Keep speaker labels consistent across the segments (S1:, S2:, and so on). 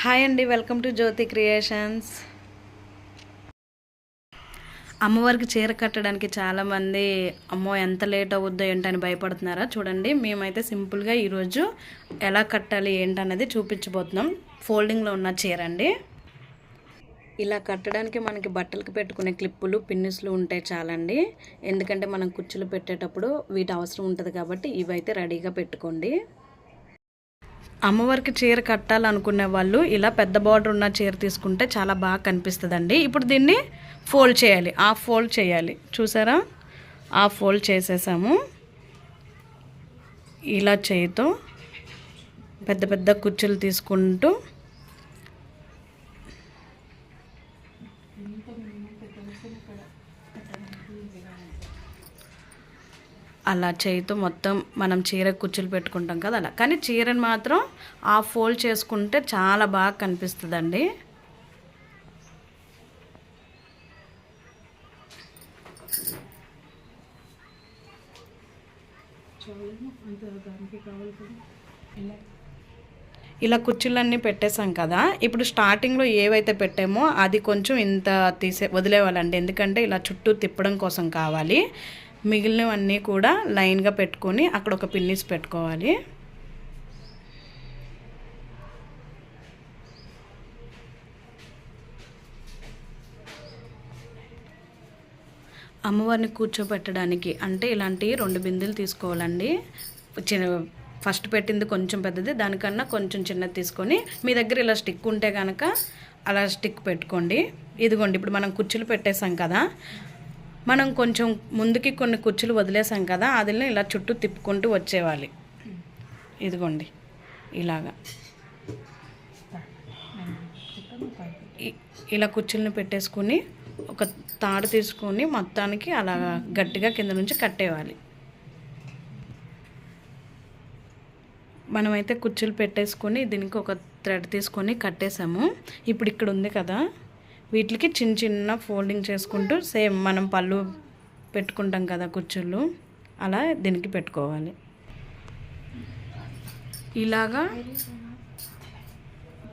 S1: Hi అండి, welcome to Jyothi creations. అమ్మవారికి చీర కట్టడానికి చాలామంది అమ్మో ఎంత లేట్ అవుద్దో ఏంటని భయపడుతున్నారా? చూడండి, మేమైతే సింపుల్గా ఈరోజు ఎలా కట్టాలి ఏంటనేది చూపించబోతున్నాం. ఫోల్డింగ్లో ఉన్న చీర అండి. ఇలా కట్టడానికి మనకి బట్టలకు పెట్టుకునే క్లిప్పులు పిన్నిస్లు ఉంటే చాలండి. ఎందుకంటే మనం కుచ్చులు పెట్టేటప్పుడు వీటి అవసరం ఉంటుంది కాబట్టి ఇవైతే రెడీగా పెట్టుకోండి. అమ్మవారికి చీర కట్టాలనుకునే వాళ్ళు ఇలా పెద్ద బార్డర్ ఉన్న చీర తీసుకుంటే చాలా బాగా కనిపిస్తుందండి. ఇప్పుడు దీన్ని ఫోల్డ్ చేయాలి, ఫోల్డ్ చేయాలి. చూసారా, ఫోల్డ్ చేసేసాము. ఇలా చేయితో పెద్ద పెద్ద కుచ్చులు తీసుకుంటూ అలా చేయితో మొత్తం మనం చీర కుచ్చులు పెట్టుకుంటాం కదా అలా. కానీ చీరని మాత్రం ఫోల్డ్ చేసుకుంటే చాలా బాగా కనిపిస్తుందండి. ఇలా కుర్చీలన్నీ పెట్టేసాం కదా. ఇప్పుడు స్టార్టింగ్లో ఏవైతే పెట్టామో అది కొంచెం ఇంత వదిలేవాళ్ళండి. ఎందుకంటే ఇలా చుట్టూ తిప్పడం కోసం కావాలి. మిగిలినవన్నీ కూడా లైన్గా పెట్టుకొని అక్కడ ఒక పిన్నిస్ పెట్టుకోవాలి. అమ్మవారిని కూర్చోబెట్టడానికి అంటే ఇలాంటి 2 బిందెలు తీసుకోవాలండి. ఫస్ట్ పెట్టింది కొంచెం పెద్దది, దానికన్నా కొంచెం చిన్నది తీసుకొని మీ దగ్గర ఇలా స్టిక్ ఉంటే కనుక అలా స్టిక్ పెట్టుకోండి. ఇదిగోండి, ఇప్పుడు మనం కుర్చీలు పెట్టేసాం కదా, మనం కొంచెం ముందుకి కొన్ని కుర్చీలు వదిలేసాం కదా, అదిని ఇలా చుట్టూ తిప్పుకుంటూ వచ్చేవాలి. ఇదిగోండి, ఇలాగా ఇలా కుర్చీలను పెట్టేసుకుని ఒక తాడు తీసుకొని మొత్తానికి అలా గట్టిగా కింద నుంచి కట్టేయాలి. మనమైతే కుర్చీలు పెట్టేసుకొని దీనికి ఒక థ్రెడ్ తీసుకొని కట్టేసాము. ఇప్పుడు ఇక్కడ ఉంది కదా, వీటికి చిన్న చిన్న ఫోల్డింగ్ చేసుకుంటూ సేమ్ మనం పళ్ళు పెట్టుకుంటాం కదా కుచ్చుళ్ళు, అలా దీనికి పెట్టుకోవాలి. ఇలాగా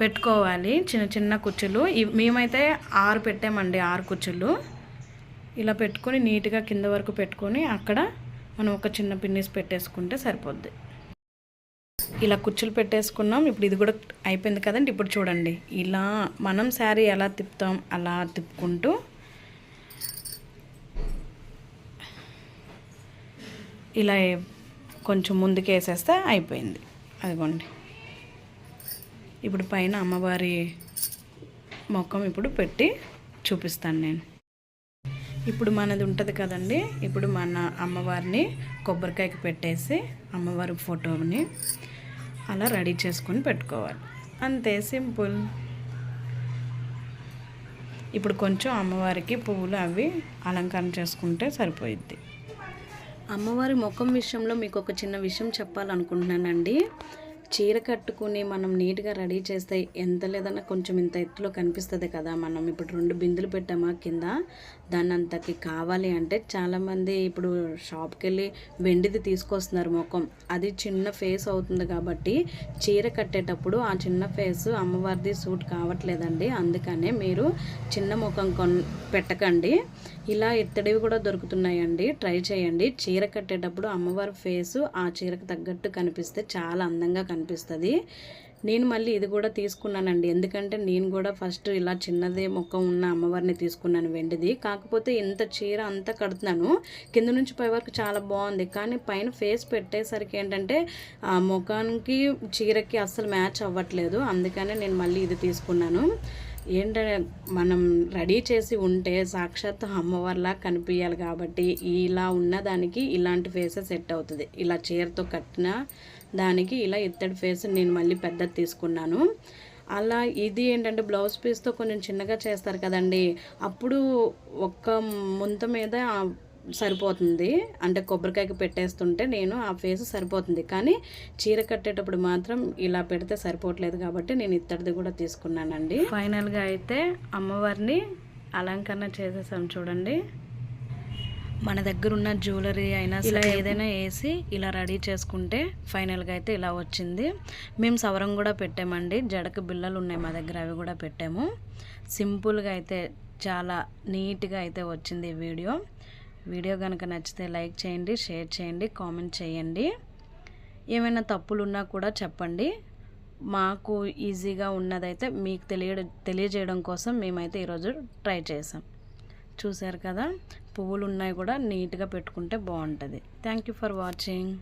S1: పెట్టుకోవాలి చిన్న చిన్న కుచ్చులు. మేమైతే 6 పెట్టామండి, 6 కుచ్చులు. ఇలా పెట్టుకొని నీట్గా కింద వరకు పెట్టుకొని అక్కడ మనం ఒక చిన్న పిన్నిస్ పెట్టేసుకుంటే సరిపోద్ది. ఇలా కుచ్చులు పెట్టేసుకున్నాం. ఇప్పుడు ఇది కూడా అయిపోయింది కదండి. ఇప్పుడు చూడండి, ఇలా మనం శారీ ఎలా తిప్పుతాం అలా తిప్పుకుంటూ ఇలా కొంచెం ముందుకు వేసేస్తే అయిపోయింది. అదిగోండి, ఇప్పుడు పైన అమ్మవారి ముఖం ఇప్పుడు పెట్టి చూపిస్తాను నేను. ఇప్పుడు మనది ఉంటుంది కదండి, ఇప్పుడు మన అమ్మవారిని కొబ్బరికాయకి పెట్టేసి అమ్మవారి ఫోటోని అలా రెడీ చేసుకొని పెట్టుకోవాలి. అంతే, సింపుల్. ఇప్పుడు కొంచెం అమ్మవారికి పువ్వులు అవి అలంకరణ చేసుకుంటే సరిపోయిద్ది. అమ్మవారి ముఖం విషయంలో మీకు ఒక చిన్న విషయం చెప్పాలనుకుంటున్నానండి. చీర కట్టుకుని మనం నీట్గా రెడీ చేస్తే ఎంత లేదన్నా కొంచెం ఇంత ఎత్తులో కనిపిస్తుంది కదా. మనం ఇప్పుడు 2 బిందులు పెట్టామా కింద, దాన్ని అంతకి కావాలి అంటే చాలామంది ఇప్పుడు షాప్కి వెళ్ళి వెండిది తీసుకొస్తున్నారు ముఖం. అది చిన్న ఫేస్ అవుతుంది కాబట్టి చీర కట్టేటప్పుడు ఆ చిన్న ఫేస్ అమ్మవారిది సూట్ కావట్లేదండి. అందుకనే మీరు చిన్న ముఖం పెట్టకండి. ఇలా ఇత్తడివి కూడా దొరుకుతున్నాయండి, ట్రై చేయండి. చీర కట్టేటప్పుడు అమ్మవారి ఫేసు ఆ చీరకు తగ్గట్టు కనిపిస్తే చాలా అందంగా కనిపిస్తుంది. నేను మళ్ళీ ఇది కూడా తీసుకున్నానండి, ఎందుకంటే నేను కూడా ఫస్ట్ ఇలా చిన్నదే ముఖం ఉన్న అమ్మవారిని తీసుకున్నాను వెండిది. కాకపోతే ఇంత చీర అంతా కడుతున్నాను, కింద నుంచి పై వరకు చాలా బాగుంది. కానీ పైన ఫేస్ పెట్టేసరికి ఏంటంటే ఆ ముఖానికి చీరకి అస్సలు మ్యాచ్ అవ్వట్లేదు. అందుకనే నేను మళ్ళీ ఇది తీసుకున్నాను. ఏంటంటే మనం రెడీ చేసి ఉంటే సాక్షాత్ అమ్మవారిలా కనిపించాలి కాబట్టి ఇలా ఉన్నదానికి ఇలాంటి ఫేసే సెట్ అవుతుంది. ఇలా చీరతో కట్టిన దానికి ఇలా ఇత్తడి ఫేస్ నేను మళ్ళీ పెద్దది తీసుకున్నాను. అలా ఇది ఏంటంటే బ్లౌజ్ పీస్తో కొంచెం చిన్నగా చేస్తారు కదండి, అప్పుడు ఒక్క ముంత మీద సరిపోతుంది. అంటే కొబ్బరికాయకి పెట్టేస్తుంటే నేను ఆ ఫేస్ సరిపోతుంది. కానీ చీర కట్టేటప్పుడు మాత్రం ఇలా పెడితే సరిపోవట్లేదు కాబట్టి నేను ఇత్తడిది కూడా తీసుకున్నానండి. ఫైనల్గా అయితే అమ్మవారిని అలంకరణ చేసేసాం చూడండి. మన దగ్గర ఉన్న జ్యువెలరీ అయినా ఇలా ఏదైనా వేసి ఇలా రెడీ చేసుకుంటే ఫైనల్గా అయితే ఇలా వచ్చింది. మేము సవరం కూడా పెట్టామండి, జడకు బిళ్ళలు ఉన్నాయి మా దగ్గర, అవి కూడా పెట్టాము. సింపుల్గా అయితే చాలా నీట్గా అయితే వచ్చింది ఈ వీడియో కనుక నచ్చితే లైక్ చేయండి, షేర్ చేయండి, కామెంట్ చేయండి. ఏమైనా తప్పులు ఉన్నా కూడా చెప్పండి. మాకు ఈజీగా ఉన్నదైతే మీకు తెలియజేయడం కోసం మేమైతే ఈరోజు ట్రై చేసాం. చూసారు కదా, పువ్వులు ఉన్నాయి కూడా నీట్గా పెట్టుకుంటే బాగుంటుంది. Thank you for watching.